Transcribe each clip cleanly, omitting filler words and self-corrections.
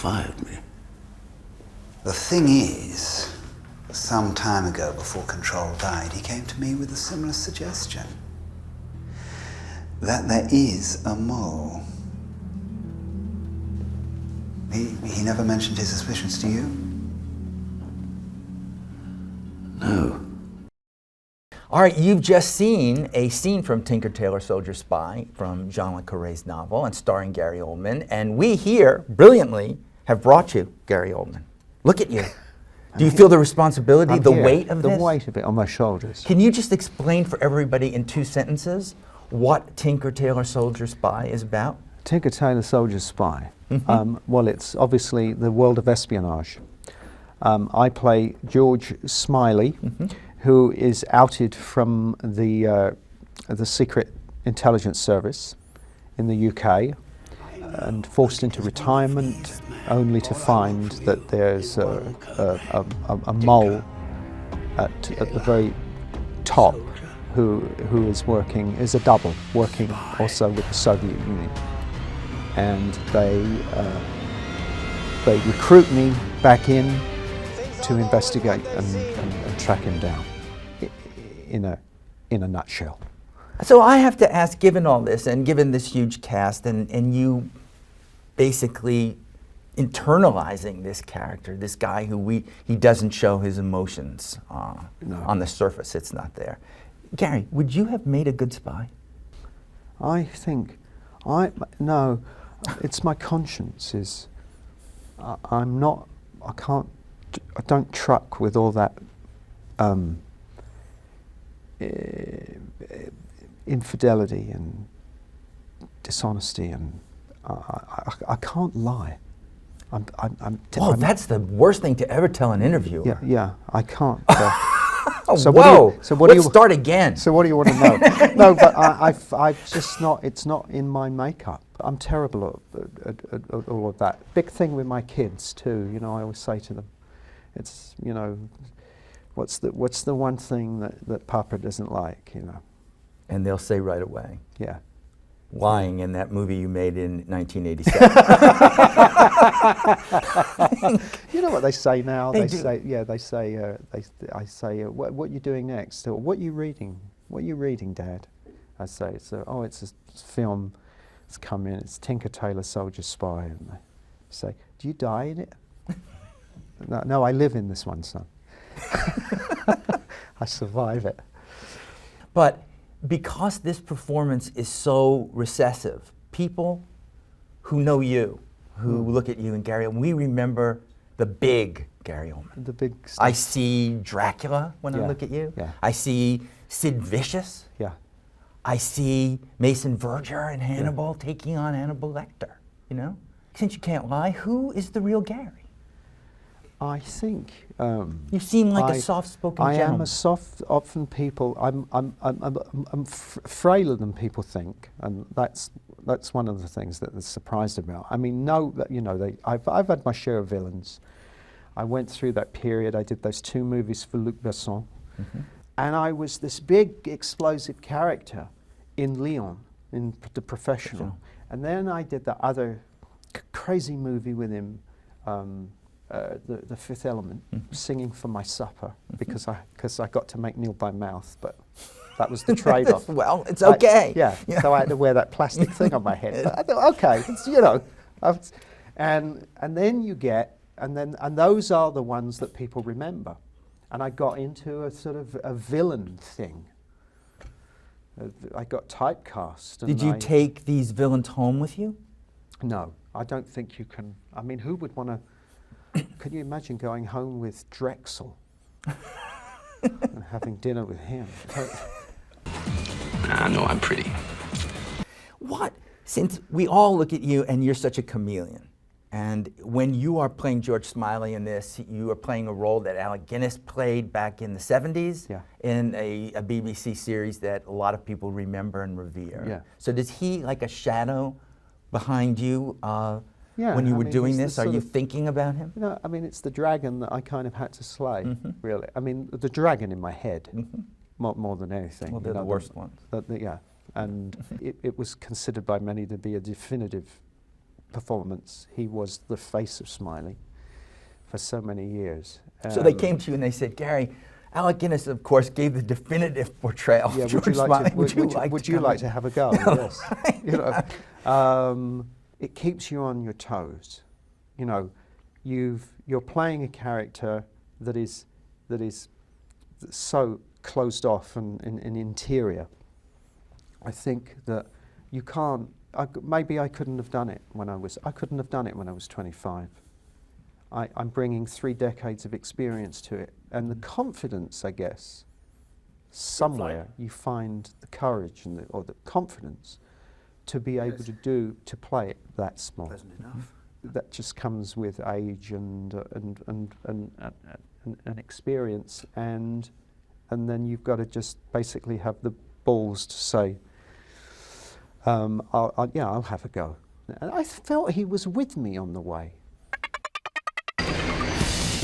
fired me. The thing is, some time ago, before Control died, he came to me with a similar suggestion. That there is a mole. He never mentioned his suspicions to you? No. All right, you've just seen a scene from Tinker Tailor Soldier Spy from Jean Le Carré's novel and starring Gary Oldman. And we here, brilliantly, have brought you Gary Oldman. Look at you. Do you feel the responsibility, the weight of this? The weight of it on my shoulders. Can you just explain for everybody in 2 sentences what Tinker Tailor Soldier Spy is about? Tinker Tailor Soldier Spy. Well, it's obviously the world of espionage. I play George Smiley, who is outed from the Secret Intelligence Service in the UK and forced into retirement, only to find that there's a mole at the very top who is a double, working also with the Soviet Union. And they recruit me back in to investigate and track him down in a nutshell. So I have to ask, given all this and given this huge cast and you basically internalizing this character, this guy who he doesn't show his emotions on the surface, it's not there. Gary, would you have made a good spy? I think, no, it's my conscience I don't truck with all that infidelity and dishonesty, and I can't lie. That's the worst thing to ever tell an interviewer. Yeah, I can't. So let's start again. So what do you want to know? No, but I've just not. It's not in my makeup. I'm terrible at all of that. Big thing with my kids too. You know, I always say to them, it's, you know, what's the one thing that Papa doesn't like, you know? And they'll say right away. Yeah. Lying in that movie you made in 1987. You know what they say now? I say, what are you doing next? Or, what are you reading? What are you reading, Dad? I say, it's a film. It's come in. It's Tinker Tailor Soldier Spy, and they say, do you die in it? No, I live in this one, son. I survive it. But because this performance is so recessive, people who know you, who look at you and Gary, and we remember the big Gary Oldman. The big stuff. I see Dracula when I look at you. Yeah. I see Sid Vicious. Yeah. I see Mason Verger and Hannibal taking on Hannibal Lecter, you know? Since you can't lie, who is the real Gary? I think you seem like a soft-spoken gentleman. I am a soft. Often people, I'm frailer than people think, and that's one of the things that they're surprised about. I mean, I've had my share of villains. I went through that period. I did those 2 movies for Luc Besson, and I was this big explosive character in Leon, in The Professional, and then I did the other crazy movie with him. The Fifth Element, singing for my supper, because I got to make Neil by mouth, but that was the trade-off. Well, it's okay. So I had to wear that plastic thing on my head. But I thought, okay, it's, you know, and then you get, and those are the ones that people remember. And I got into a sort of a villain thing. I got typecast. Did you take these villains home with you? No, I don't think you can. I mean, who would want to? Can you imagine going home with Drexel and having dinner with him? I know I'm pretty. What? Since we all look at you and you're such a chameleon, and when you are playing George Smiley in this, you are playing a role that Alec Guinness played back in the 70s in a BBC series that a lot of people remember and revere. Yeah. So does he like a shadow behind you? Yeah, when you were doing this, are you thinking about him? You know, I mean, it's the dragon that I kind of had to slay, really. I mean, the dragon in my head, more than anything. Well, they're the worst ones. Yeah, and it was considered by many to be a definitive performance. He was the face of Smiley for so many years. So they came to you and they said, Gary, Alec Guinness, of course, gave the definitive portrayal Yeah, of George Smiley. Would you like to have a go? Yes. You know, it keeps you on your toes. You know, you're playing a character that is so closed off and interior. I think that you can't. Maybe I couldn't have done it when I was 25. I'm bringing 3 decades of experience to it, and the confidence, I guess, somewhere you find the courage and or the confidence to be able to play it that small. Wasn't enough. That just comes with age and experience, and then you've got to just basically have the balls to say, I'll have a go. And I felt he was with me on the way.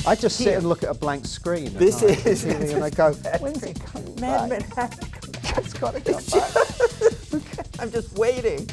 I just sit and look at a blank screen. This is, and I go, when's he coming back? Madman has to come back. It's got to come back. I'm just waiting.